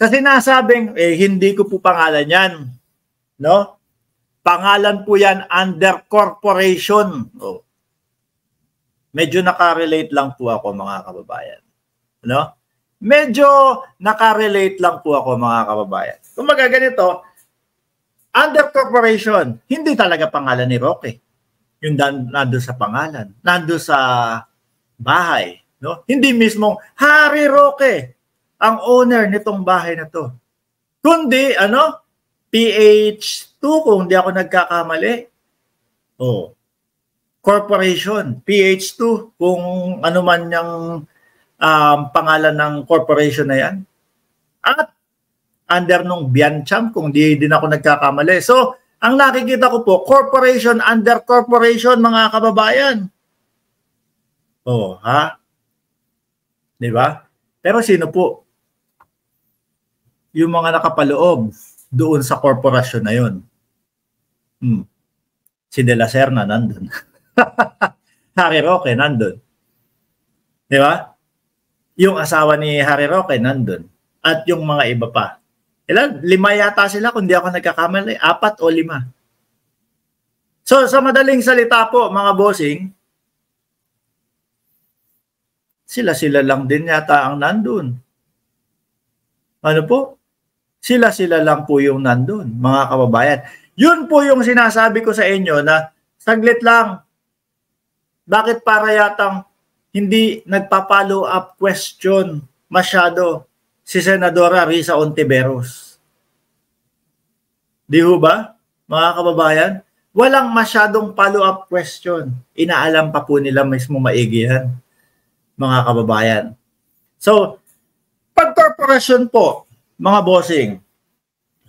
Sa sinasabing, hindi ko po pangalan yan. No? Pangalan po yan under corporation. Oh. Medyo nakarelate lang po ako mga kababayan. No? Medyo nakarelate lang po ako mga kababayan. Kung magaganito, under corporation, hindi talaga pangalan ni Roque. Yung nando sa pangalan, nando sa bahay. No? Hindi mismong Harry Roque ang owner nitong bahay na to. Kundi, PH2 kung hindi ako nagkakamali. Oh. Corporation, PH2 kung ano man yung pangalan ng corporation na yan. At under nung Biancham kung di din ako nagkakamali. So, ang nakikita ko po, corporation under corporation mga kababayan. Oh, ha? Di ba? Pero sino po? Yung mga nakapaloob doon sa korporasyon na yun. Si De La Serna nandun. Harry Roque nandun. Di ba? Yung asawa ni Harry Roque nandun. At yung mga iba pa. Ilan? 5 yata sila kung di ako nagkakamali. 4 o 5. So, sa madaling salita po, mga bossing, sila-sila lang din yata ang nandun. Ano po? Sila-sila lang po yung nandun, mga kababayan. Yun po yung sinasabi ko sa inyo na saglit lang. Bakit para yatang hindi nagpa-follow up question masyado si Senadora Risa Hontiveros? Di ho ba, mga kababayan? Walang masyadong follow up question. Inaalam pa po nila mismo maigi yan, mga kababayan. So, pag corporation po, mga bossing,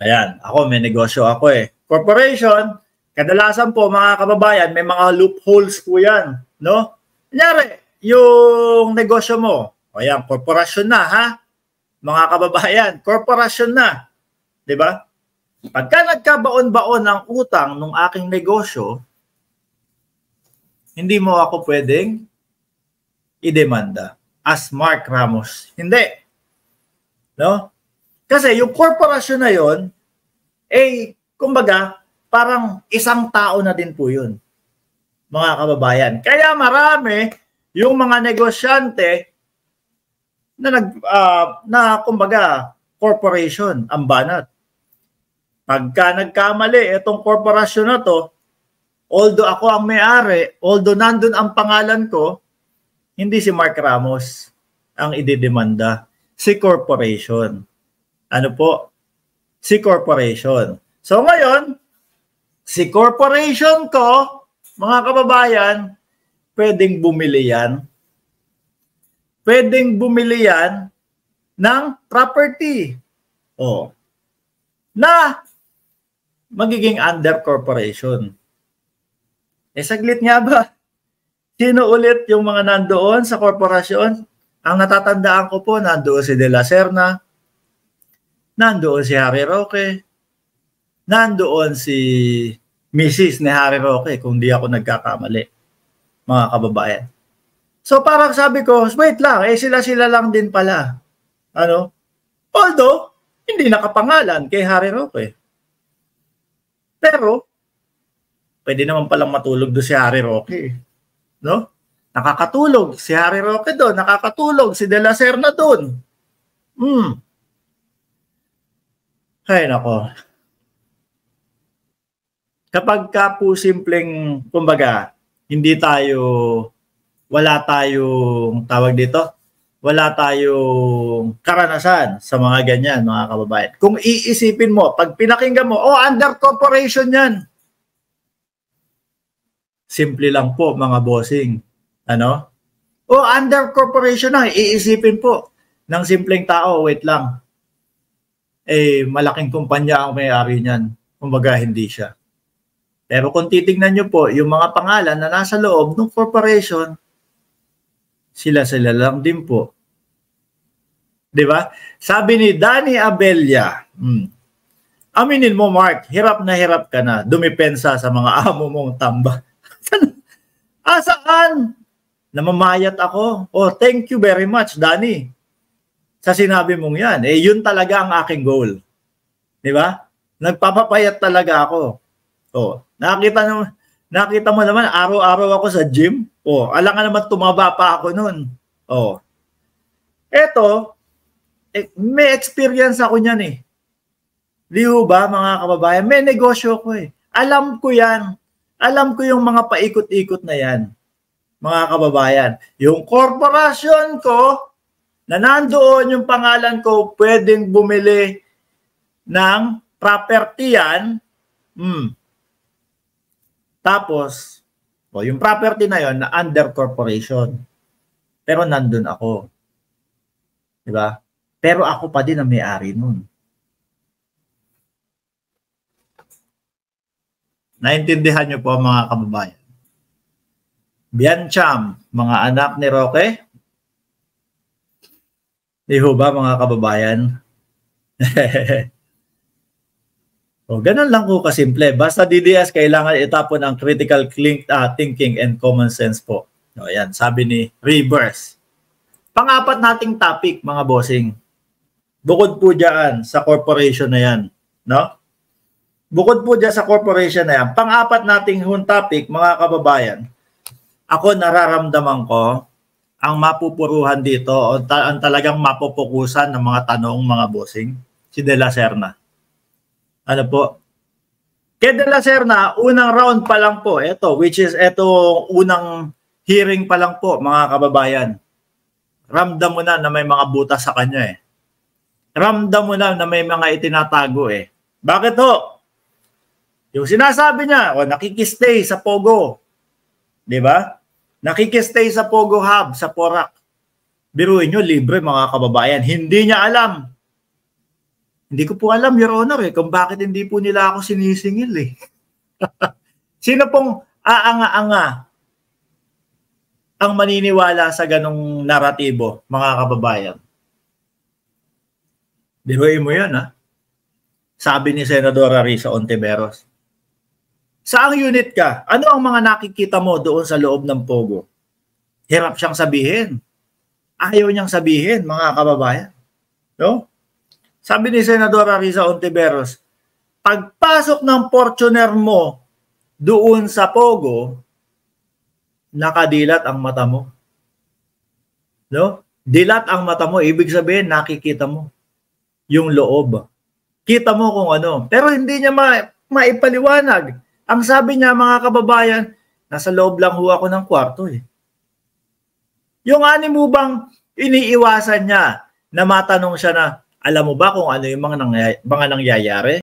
ayan, ako may negosyo ako Corporation, kadalasan po mga kababayan, may mga loopholes po yan, no? Kunyari, yung negosyo mo, ayan, korporasyon na, ha? Mga kababayan, korporasyon na, di ba? Pagka nagkabaon-baon ng utang ng aking negosyo, hindi mo ako pwedeng idemanda as Mark Ramos. Hindi. No? Kasi yung korporasyon na yon, kumbaga, parang isang tao na din po yun, mga kababayan. Kaya marami yung mga negosyante na kumbaga, corporation, ang banat. Pagka nagkamali itong korporasyon na to, although ako ang may-ari, although nandun ang pangalan ko, hindi si Mark Ramos ang ididemanda. Si corporation. Ano po? Si corporation. So ngayon, si corporation ko, mga kababayan, pwedeng bumili yan. Pwedeng bumili yan ng property. Na magiging under corporation. Saglit nga ba? Sino ulit yung mga nandoon sa korporasyon? Ang natatandaan ko po, nandoon si De La Serna, nandoon si Harry Roque, nandoon si Mrs. ni Harry Roque, kung di ako nagkakamali, mga kababayan. So parang sabi ko, wait lang, sila-sila lang din pala. Although, hindi nakapangalan kay Harry Roque. Pero, pwede naman palang matulog doon si Harry Roque. No? Nakakatulog si Harry Roque doon, nakakatulog si De La Serna doon. Ay, nako. Kapag ka po simpleng, kumbaga, wala tayong, tawag dito, wala tayong karanasan sa mga ganyan, mga kababayan. Kung iisipin mo, pag pinakinggan mo, under corporation yan. Simple lang po, mga bossing. Under corporation na, iisipin po ng simpleng tao, wait lang. Malaking kumpanya ang may-ari niyan. Kumbaga, hindi siya. Pero kung titignan nyo po, yung mga pangalan na nasa loob ng corporation, sila-sila lang din po. Diba? Sabi ni Danny Abella, aminin mo, Mark, hirap ka na dumipensa sa mga amo mong tamba. Saan? Namamayat ako. Thank you very much, Danny. sa sinabi mong yan. Eh, yun talaga ang aking goal. Di ba? Nagpapapayat talaga ako. Oh, nakita mo naman, araw-araw ako sa gym. Oh, alam nga naman tumaba pa ako noon. Oh. Eto, may experience ako niyan eh. Di ba, mga kababayan? May negosyo ko eh. Alam ko yan. Alam ko yung mga paikot-ikot na yan, mga kababayan. Yung korporasyon ko, na nandoon yung pangalan ko, pwedeng bumili ng property yan. Tapos, yung property na yon na under corporation. Pero nandun ako. Diba? Pero ako pa din ang may-ari nun. Naintindihan niyo po mga kababayan. Biancham, mga anak ni Roque. Di ho ba mga kababayan? O, ganun lang po kasimple. Basta DDS, kailangan itapon ang critical thinking and common sense po. O, yan, sabi ni Reverse. Pang-apat nating topic, mga bossing. Bukod po dyan sa corporation na yan. No? Bukod po dyan sa corporation na yan, pang-apat nating topic, mga kababayan, ako nararamdaman ko, ang mapupuruhan dito, ang talagang mapupukusan ng mga tanong, mga bossing, si De La Serna. Ano po? Kay De La Serna, unang round pa lang po, which is unang hearing pa lang po, mga kababayan. Ramdam mo na may mga butas sa kanya eh. Ramdam mo na may mga itinatago eh. Bakit ho? Yung sinasabi niya, nakikistay sa Pogo. Di ba? Nakikistay sa Pogo Hub, sa Porac. Biruin nyo, libre mga kababayan. Hindi niya alam. Hindi ko po alam, Your Honor, kung bakit hindi po nila ako sinisingil eh. Sino pong aanga-anga ang maniniwala sa ganong naratibo, mga kababayan? Biruin mo yan, ha? Sabi ni Senadora Risa Ontiveros. Saang unit ka? Ano ang mga nakikita mo doon sa loob ng Pogo? Hirap siyang sabihin. Ayaw niyang sabihin, mga kababayan. No? Sabi ni Senadora Risa Ontiveros, pagpasok ng Fortuner mo doon sa Pogo, nakadilat ang mata mo. No? Dilat ang mata mo, ibig sabihin nakikita mo yung loob. Kita mo kung ano. Pero hindi niya maipaliwanag. Ang sabi niya, mga kababayan, nasa loob lang ho ako ng kwarto eh. Yung ani mo bang iniiwasan niya na matanong siya na, alam mo ba kung ano yung mga nangyayari?